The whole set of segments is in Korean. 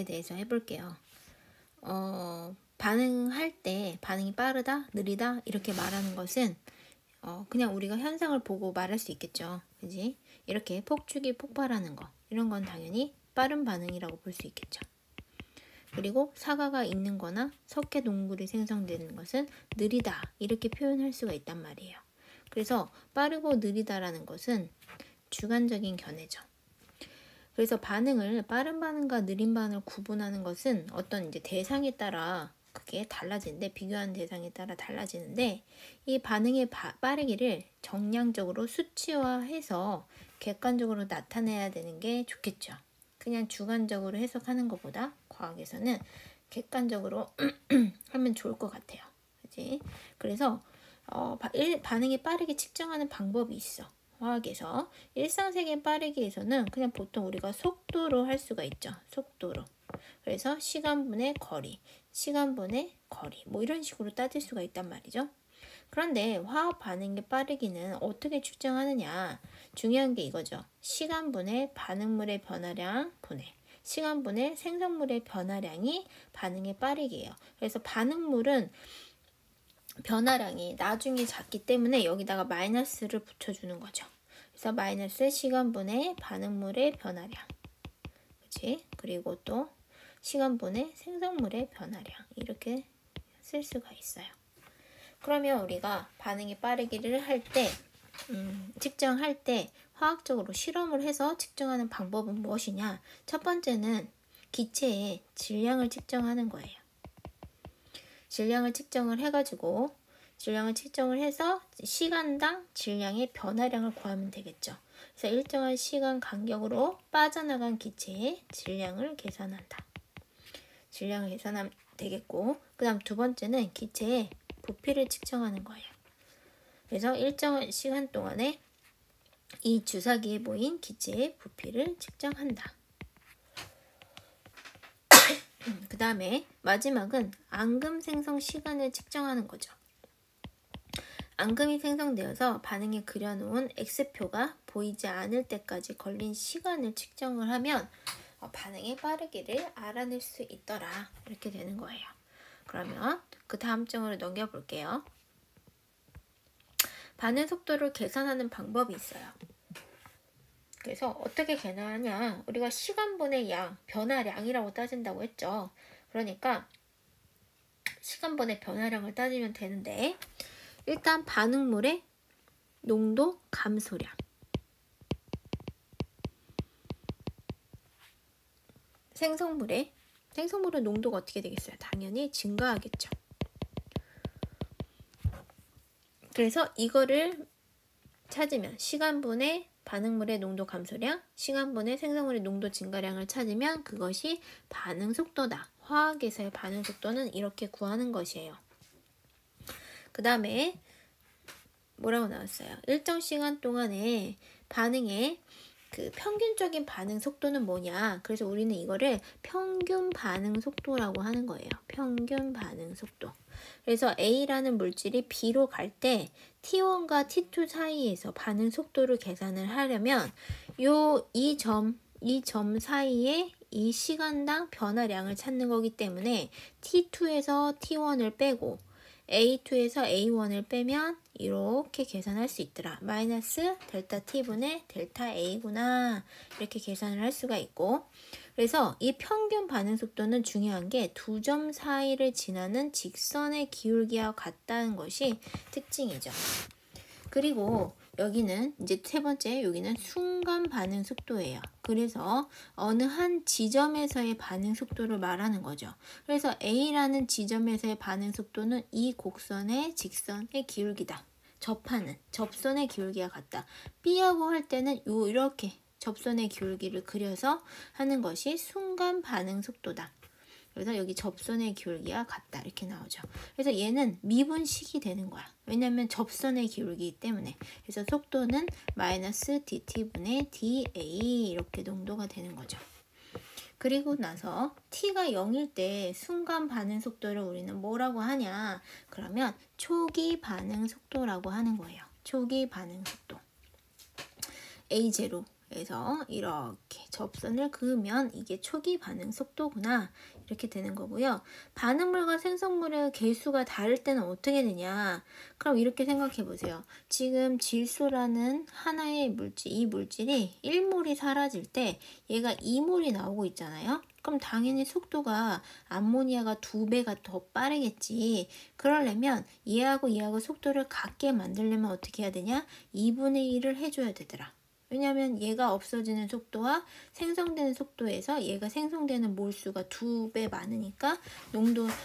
대해서 해볼게요. 반응할 때 반응이 빠르다, 느리다 이렇게 말하는 것은 그냥 우리가 현상을 보고 말할 수 있겠죠. 그지? 이렇게 폭죽이 폭발하는 거 이런 건 당연히 빠른 반응이라고 볼 수 있겠죠. 그리고 사과가 있는 거나 석회 동굴이 생성되는 것은 느리다 이렇게 표현할 수가 있단 말이에요. 그래서 빠르고 느리다라는 것은 주관적인 견해죠. 그래서 반응을 빠른 반응과 느린 반응을 구분하는 것은 어떤 이제 대상에 따라 그게 달라지는데, 비교하는 대상에 따라 달라지는데, 이 반응의 빠르기를 정량적으로 수치화해서 객관적으로 나타내야 되는 게 좋겠죠. 그냥 주관적으로 해석하는 것보다 과학에서는 객관적으로 하면 좋을 것 같아요. 그치? 그래서 반응이 빠르게 측정하는 방법이 있어. 화학에서. 일상세계 빠르기에서는 그냥 보통 우리가 속도로 할 수가 있죠. 속도로. 그래서 시간분의 거리, 시간분의 거리 뭐 이런 식으로 따질 수가 있단 말이죠. 그런데 화학 반응의 빠르기는 어떻게 측정하느냐? 중요한 게 이거죠. 시간분의 반응물의 변화량 분해, 시간분의 생성물의 변화량이 반응의 빠르기예요. 그래서 반응물은 변화량이 나중에 작기 때문에 여기다가 마이너스를 붙여주는 거죠. 그래서 마이너스 시간분의 반응물의 변화량, 그치? 그리고 또 시간분의 생성물의 변화량 이렇게 쓸 수가 있어요. 그러면 우리가 반응이 빠르기를 할 때, 측정할 때 화학적으로 실험을 해서 측정하는 방법은 무엇이냐? 첫 번째는 기체의 질량을 측정하는 거예요. 질량을 측정을 해가지고 질량을 측정을 해서 시간당 질량의 변화량을 구하면 되겠죠. 그래서 일정한 시간 간격으로 빠져나간 기체의 질량을 계산한다. 질량을 계산하면 되겠고, 그 다음 두 번째는 기체의 부피를 측정하는 거예요. 그래서 일정한 시간 동안에 이 주사기에 보인 기체의 부피를 측정한다. 그 다음에 마지막은 앙금 생성 시간을 측정하는 거죠. 앙금이 생성되어서 반응에 그려놓은 X표가 보이지 않을 때까지 걸린 시간을 측정을 하면 반응의 빠르기를 알아낼 수 있더라. 이렇게 되는 거예요. 그러면 그 다음 장으로 넘겨볼게요. 반응 속도를 계산하는 방법이 있어요. 그래서 어떻게 계산하냐? 우리가 시간분의 양, 변화량이라고 따진다고 했죠. 그러니까 시간분의 변화량을 따지면 되는데, 일단 반응물의 농도 감소량, 생성물의 농도가 어떻게 되겠어요? 당연히 증가하겠죠. 그래서 이거를 찾으면 시간분의 반응물의 농도 감소량, 시간분의 생성물의 농도 증가량을 찾으면 그것이 반응 속도다. 화학에서의 반응 속도는 이렇게 구하는 것이에요. 그 다음에 뭐라고 나왔어요? 일정 시간 동안에 반응의 그 평균적인 반응 속도는 뭐냐? 그래서 우리는 이거를 평균 반응 속도라고 하는 거예요. 평균 반응 속도. 그래서 A라는 물질이 B로 갈 때 T1과 T2 사이에서 반응 속도를 계산을 하려면 이 점 사이에 이 시간당 변화량을 찾는 거기 때문에 T2에서 T1을 빼고 A2에서 A1을 빼면 이렇게 계산할 수 있더라. 마이너스 델타 T분의 델타 A구나. 이렇게 계산을 할 수가 있고, 그래서 이 평균 반응 속도는 중요한 게 두 점 사이를 지나는 직선의 기울기와 같다는 것이 특징이죠. 그리고 여기는 이제 세 번째, 여기는 순간 반응 속도예요. 그래서 어느 한 지점에서의 반응 속도를 말하는 거죠. 그래서 A라는 지점에서의 반응 속도는 이 곡선의 직선의 기울기다. 접선의 기울기가 같다. B하고 할 때는 이렇게 접선의 기울기를 그려서 하는 것이 순간 반응 속도다. 그래서 여기 접선의 기울기가 같다 이렇게 나오죠. 그래서 얘는 미분식이 되는 거야. 왜냐면 접선의 기울기이기 때문에. 그래서 속도는 마이너스 dt분의 da 이렇게 농도가 되는 거죠. 그리고 나서 t가 0일 때 순간 반응 속도를 우리는 뭐라고 하냐? 그러면 초기 반응 속도라고 하는 거예요. 초기 반응 속도. A0 그래서 이렇게 접선을 그으면 이게 초기 반응 속도구나 이렇게 되는 거고요. 반응물과 생성물의 개수가 다를 때는 어떻게 되냐? 그럼 이렇게 생각해 보세요. 지금 질소라는 하나의 물질, 이 물질이 1몰이 사라질 때 얘가 2몰이 나오고 있잖아요. 그럼 당연히 속도가 암모니아가 2배가 더 빠르겠지. 그러려면 얘하고 속도를 같게 만들려면 어떻게 해야 되냐? 2분의 1을 해줘야 되더라. 왜냐하면 얘가 없어지는 속도와 생성되는 속도에서 얘가 생성되는 몰수가 2배 많으니까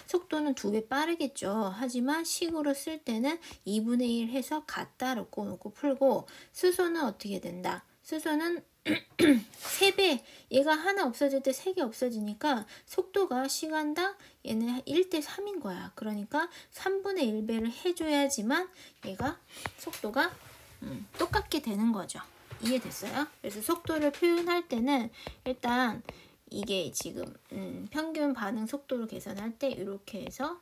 속도는 2배 빠르겠죠. 하지만 식으로 쓸 때는 2분의 1 해서 갖다 놓고 풀고, 수소는 어떻게 된다? 수소는 3배, 얘가 하나 없어질 때 3개 없어지니까 속도가 시간당 얘는 1대 3인 거야. 그러니까 3분의 1배를 해줘야지만 얘가 속도가 똑같게 되는 거죠. 이해됐어요? 그래서 속도를 표현할 때는 일단 이게 지금 평균 반응 속도를 계산할 때 이렇게 해서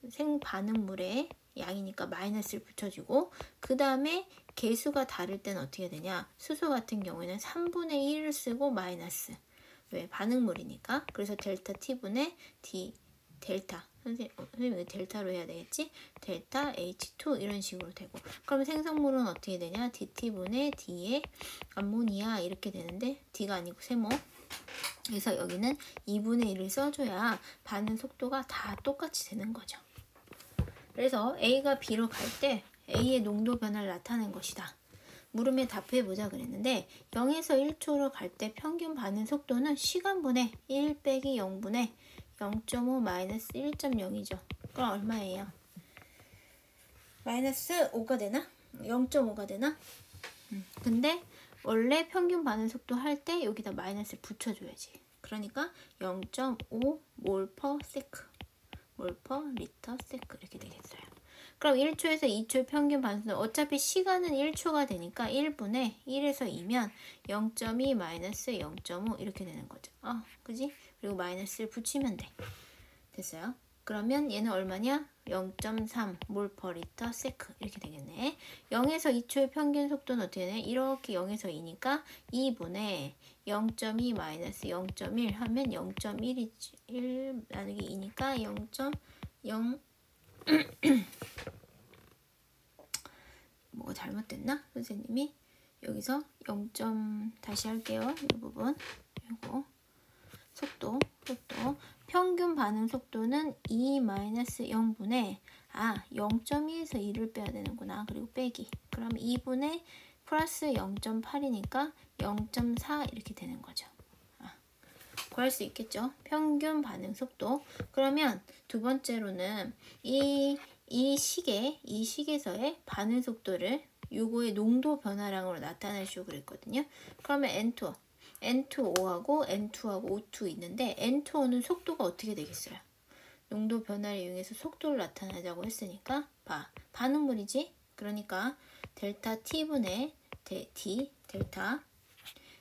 생반응물의 양이니까 마이너스를 붙여주고, 그 다음에 개수가 다를 때는 어떻게 되냐? 수소 같은 경우에는 3분의 1을 쓰고 마이너스. 왜? 반응물이니까. 그래서 델타 T분의 D 델타. 선생님 왜 델타로 해야 되겠지? 델타 H2 이런 식으로 되고, 그럼 생성물은 어떻게 되냐? DT분의 D의 암모니아 이렇게 되는데 D가 아니고 세모. 그래서 여기는 2분의 1을 써줘야 반응 속도가 다 똑같이 되는 거죠. 그래서 A가 B로 갈 때 A의 농도 변화를 나타낸 것이다. 물음에 답해보자 그랬는데 0에서 1초로 갈 때 평균 반응 속도는 시간분의 1 빼기 0분의 0.5 마이너스 1.0이죠. 그럼 얼마예요? 마이너스 5가 되나? 0.5가 되나? 근데 원래 평균 반응 속도 할 때 여기다 마이너스를 붙여줘야지. 그러니까 0.5 몰 퍼 세크, 몰 퍼 리터 세크 이렇게 되겠어요. 그럼 1초에서 2초의 평균 반응 속도, 어차피 시간은 1초가 되니까 1분의 1에서 2면 0.2 마이너스 0.5 이렇게 되는 거죠. 그지? 그리고 마이너스를 붙이면 돼. 됐어요? 그러면 얘는 얼마냐? 0.3 몰 퍼 리터 세크 이렇게 되겠네. 0에서 2초의 평균 속도는 어떻게 되냐? 이렇게 0에서 2니까 2분의 0.2 마이너스 0.1 하면 0.1이지. 1 나누기 2니까 0.0 뭐가 잘못됐나? 선생님이 여기서 0. 다시 할게요. 이 부분 이거 속도 평균 반응 속도는 2-0분의 0.2에서 2를 빼야 되는구나. 그리고 빼기. 그럼 2분의 플러스 0.8이니까 0.4 이렇게 되는 거죠. 구할 수 있겠죠. 평균 반응 속도. 그러면 두 번째로는 이 식에서의 반응 속도를 요거의 농도 변화량으로 나타내시고 그랬거든요. 그러면 N2O하고 N2하고 O2 있는데 N2O는 속도가 어떻게 되겠어요? 농도 변화를 이용해서 속도를 나타내자고 했으니까 반응물이지. 그러니까 델타 T분의 D 델타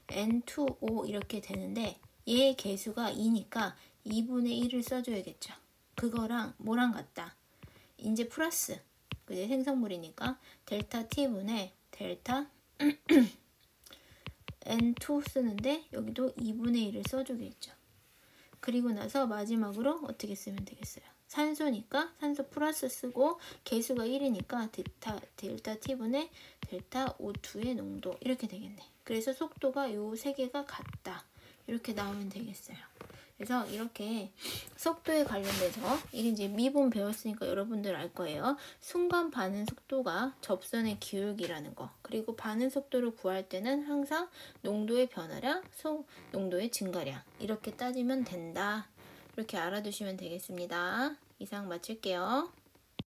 N2O 이렇게 되는데 얘의 개수가 2니까 2분의 1을 써줘야겠죠. 그거랑 뭐랑 같다? 이제 플러스. 그게 생성물이니까 델타 T분의 델타 N2 쓰는데 여기도 2분의 1을 써주겠죠. 그리고 나서 마지막으로 어떻게 쓰면 되겠어요? 산소니까 산소 플러스 쓰고 개수가 1이니까 델타 T분의 델타 O2의 농도 이렇게 되겠네. 그래서 속도가 요 세 개가 같다. 이렇게 나오면 되겠어요. 그래서 이렇게 속도에 관련돼서 이게 이제 미분 배웠으니까 여러분들 알 거예요. 순간 반응 속도가 접선의 기울기라는 거. 그리고 반응 속도를 구할 때는 항상 농도의 변화량, 농도의 증가량 이렇게 따지면 된다. 이렇게 알아두시면 되겠습니다. 이상 마칠게요.